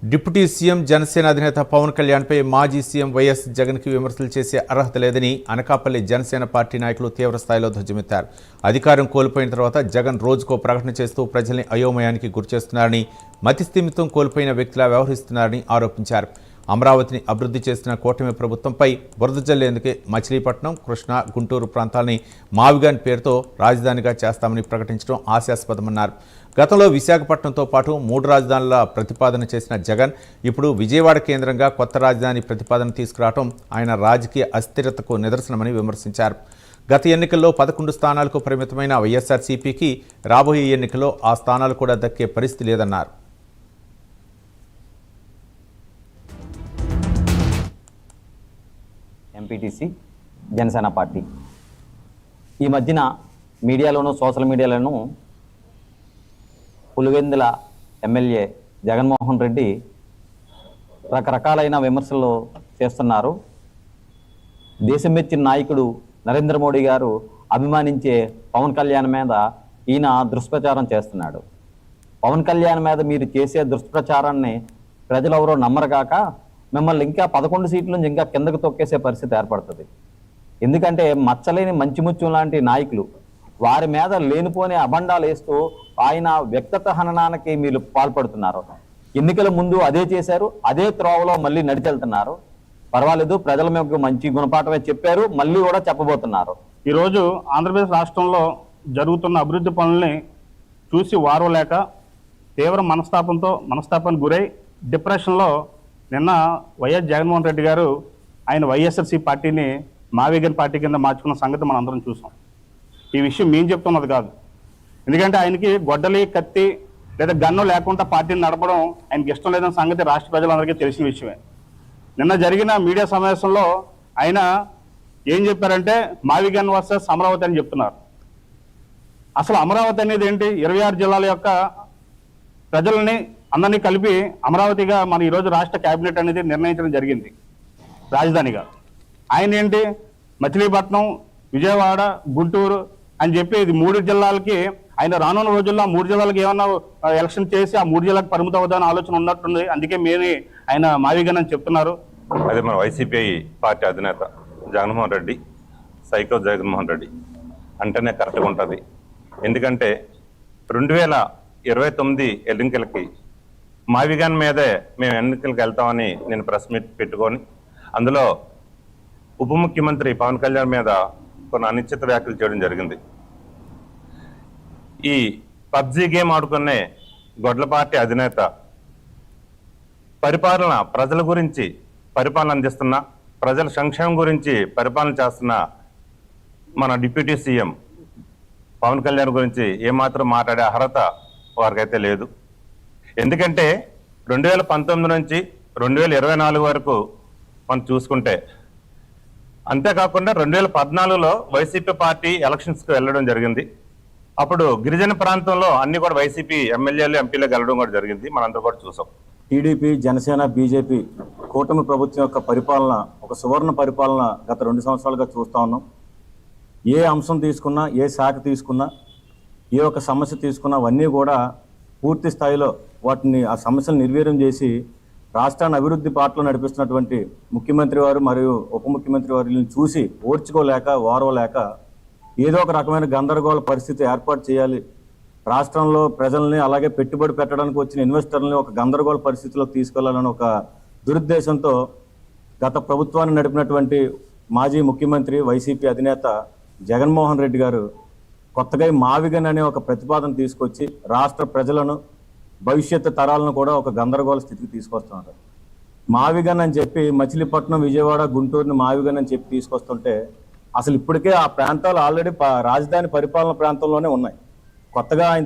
Deputy CM Janasena అధినేత పవన్ కళ్యాణ్పై మాజీ CM YS జగన్కి విమర్శలు చేసే అర్హత లేదని అనకాపల్లి జనసేన పార్టీ నాయకులు తీవ్రస్థాయిలో ధ్వజమెత్తారు. అధికారం కోల్పోయిన తర్వాత జగన్ రోజుకో ప్రకటన చేస్తూ ప్రజల్ని అయోమయానికి గురిచేస్తున్నారని, మతిస్థిమితం కోల్పోయిన వ్యక్తిలా వ్యవహరిస్తున్నారని ఆరోపించారు. అమరావతిని అభివృద్ధి చేసిన కూటమి ప్రభుత్వంపై బురద జల్లేందుకే మచిలీపట్నం, కృష్ణా, గుంటూరు ప్రాంతాలని మావిగాన్ పేరుతో రాజధానిగా చేస్తామని ప్రకటించడం హాస్యాస్పదమన్నారు. గతంలో విశాఖపట్నంతో పాటు 3 రాజధానుల ప్రతిపాదన చేసిన జగన్ ఇప్పుడు విజయవాడ కేంద్రంగా కొత్త రాజధాని ప్రతిపాదన తీసుకురావడం ఆయన రాజకీయ అస్థిరతకు నిదర్శనమని విమర్శించారు. గత ఎన్నికల్లో 11 స్థానాలకు పరిమితమైన వైఎస్ఆర్సీపీకి రాబోయే ఎన్నికల్లో ఆ స్థానాలు కూడా దక్కే పరిస్థితి లేదన్నారు. ఎంపీటీసీ జనసేన పార్టీ ఈ మధ్యన మీడియాలోనూ సోషల్ మీడియాలోనూ పులివెందుల ఎమ్మెల్యే జగన్మోహన్ రెడ్డి రకరకాలైన విమర్శలు చేస్తున్నారు. దేశం మెచ్చిన నాయకుడు నరేంద్ర మోడీ గారు అభిమానించే పవన్ కళ్యాణ్ మీద ఈయన దుష్ప్రచారం చేస్తున్నాడు. పవన్ కళ్యాణ్ మీద మీరు చేసే దుష్ప్రచారాన్ని ప్రజలు ఎవరో నమ్మరుగాక మిమ్మల్ని ఇంకా 11 సీట్ల నుంచి ఇంకా కిందకు తొక్కేసే పరిస్థితి ఏర్పడుతుంది. ఎందుకంటే మచ్చలేని మంచిముత్యం లాంటి నాయకులు వారి మీద లేనిపోని అబండాలు వేస్తూ ఆయన వ్యక్తిగత హననానికి మీరు పాల్పడుతున్నారు. ఎన్నికల ముందు అదే చేశారు, అదే త్రోవలో మళ్ళీ నడిచెళ్తున్నారు. పర్వాలేదు, ప్రజల మీద మంచి గుణపాఠమే చెప్పారు, మళ్ళీ కూడా చెప్పబోతున్నారు. ఈరోజు ఆంధ్రప్రదేశ్ రాష్ట్రంలో జరుగుతున్న అభివృద్ధి పనుల్ని చూసి వారవలేక తీవ్ర మనస్తాపానికి గురై డిప్రెషన్లో నిన్న వైఎస్ జగన్మోహన్ రెడ్డి గారు ఆయన వైఎస్ఆర్సీ పార్టీని మావిగన్ పార్టీ కింద మార్చుకున్న సంగతి మనం అందరం చూసాం. ఈ విషయం మేము చెప్తున్నది కాదు. ఎందుకంటే ఆయనకి గొడ్డలి, కత్తి లేదా గన్ను లేకుండా పార్టీని నడపడం ఆయనకి ఇష్టం లేదన్న సంగతి రాష్ట్ర ప్రజలందరికీ తెలిసిన విషయమే. నిన్న జరిగిన మీడియా సమావేశంలో ఆయన ఏం చెప్పారంటే మావిగన్ వర్సెస్ అమరావతి అని చెప్తున్నారు. అసలు అమరావతి అనేది ఏంటి? 26 జిల్లాల యొక్క ప్రజల్ని అందరినీ కలిపి అమరావతిగా మన ఈరోజు రాష్ట్ర కేబినెట్ అనేది నిర్ణయించడం జరిగింది రాజధానిగా. ఆయన ఏంటి మచిలీపట్నం, విజయవాడ, గుంటూరు అని చెప్పి ఇది 3 జిల్లాలకి ఆయన రానున్న రోజుల్లో 3 జిల్లాలకు ఏమన్నా ఎలక్షన్ చేసి ఆ 3 జిల్లాలకు పరిమితం అవుతామని ఆలోచన ఉన్నట్టుంది. అందుకే ఆయన మావిగన్ అని చెప్తున్నారు. అదే మన వైసీపీ పార్టీ అధినేత జగన్మోహన్ రెడ్డి, సైకో జగన్మోహన్ రెడ్డి అంటేనే కరెక్ట్గా ఉంటుంది. ఎందుకంటే 2029 ఎన్నికలకి మావిగన్ మీదే మేము ఎన్నికలకు వెళ్తామని నేను ప్రెస్ మీట్ పెట్టుకొని అందులో ఉప ముఖ్యమంత్రి పవన్ కళ్యాణ్ మీద కొన్ని అనిశ్చిత వ్యాఖ్యలు చేయడం జరిగింది. ఈ పబ్జీ గేమ్ ఆడుకునే గొడ్ల పార్టీ అధినేత పరిపాలన ప్రజల గురించి పరిపాలన అందిస్తున్న, ప్రజల సంక్షేమం గురించి పరిపాలన చేస్తున్న మన డిప్యూటీ సీఎం పవన్ కళ్యాణ్ గురించి ఏమాత్రం మాట్లాడే అర్హత వారికైతే లేదు. ఎందుకంటే 2019 నుంచి 2024 వరకు మనం చూసుకుంటే, అంతేకాకుండా 2014లో వైసీపీ పార్టీ ఎలక్షన్స్కి వెళ్ళడం జరిగింది. అప్పుడు గిరిజన ప్రాంతంలో అన్ని కూడా వైసీపీ ఎమ్మెల్యేలు, ఎంపీలకు వెళ్ళడం కూడా జరిగింది. మనందరూ కూడా చూసాం. టీడీపీ, జనసేన, బీజేపీ కూటమి ప్రభుత్వం యొక్క పరిపాలన ఒక సువర్ణ పరిపాలన గత 2 సంవత్సరాలుగా చూస్తూ ఉన్నాం. ఏ అంశం తీసుకున్నా, ఏ శాఖ తీసుకున్నా, ఏ ఒక్క సమస్య తీసుకున్నా అవన్నీ కూడా పూర్తి స్థాయిలో ఆ సమస్యలు నిర్వీర్యం చేసి రాష్ట్రాన్ని అభివృద్ధి బాటలో నడిపిస్తున్నటువంటి ముఖ్యమంత్రి వారు మరియు ఉప ముఖ్యమంత్రి వారిని చూసి ఓర్చుకోలేక, ఓర్వలేక ఏదో ఒక రకమైన గందరగోళ పరిస్థితి ఏర్పాటు చేయాలి, రాష్ట్రంలో ప్రజల్ని అలాగే పెట్టుబడి పెట్టడానికి వచ్చిన ఇన్వెస్టర్లని ఒక గందరగోళ పరిస్థితిలోకి తీసుకెళ్లాలని ఒక దురుద్దేశంతో గత ప్రభుత్వాన్ని నడిపినటువంటి మాజీ ముఖ్యమంత్రి వైసీపీ అధినేత జగన్మోహన్ రెడ్డి గారు కొత్తగా మావిగన్ అనే ఒక ప్రతిపాదన తీసుకొచ్చి రాష్ట్ర ప్రజలను, భవిష్యత్తు తరాలను కూడా ఒక గందరగోళ స్థితికి తీసుకొస్తున్నారు. మావిగన్ అని చెప్పి మచిలీపట్నం, విజయవాడ, గుంటూరుని మావిగన్ అని చెప్పి తీసుకొస్తుంటే అసలు ఇప్పటికే ఆ ప్రాంతాలు ఆల్రెడీ రాజధాని పరిపాలన ప్రాంతంలోనే ఉన్నాయి. కొత్తగా ఆయన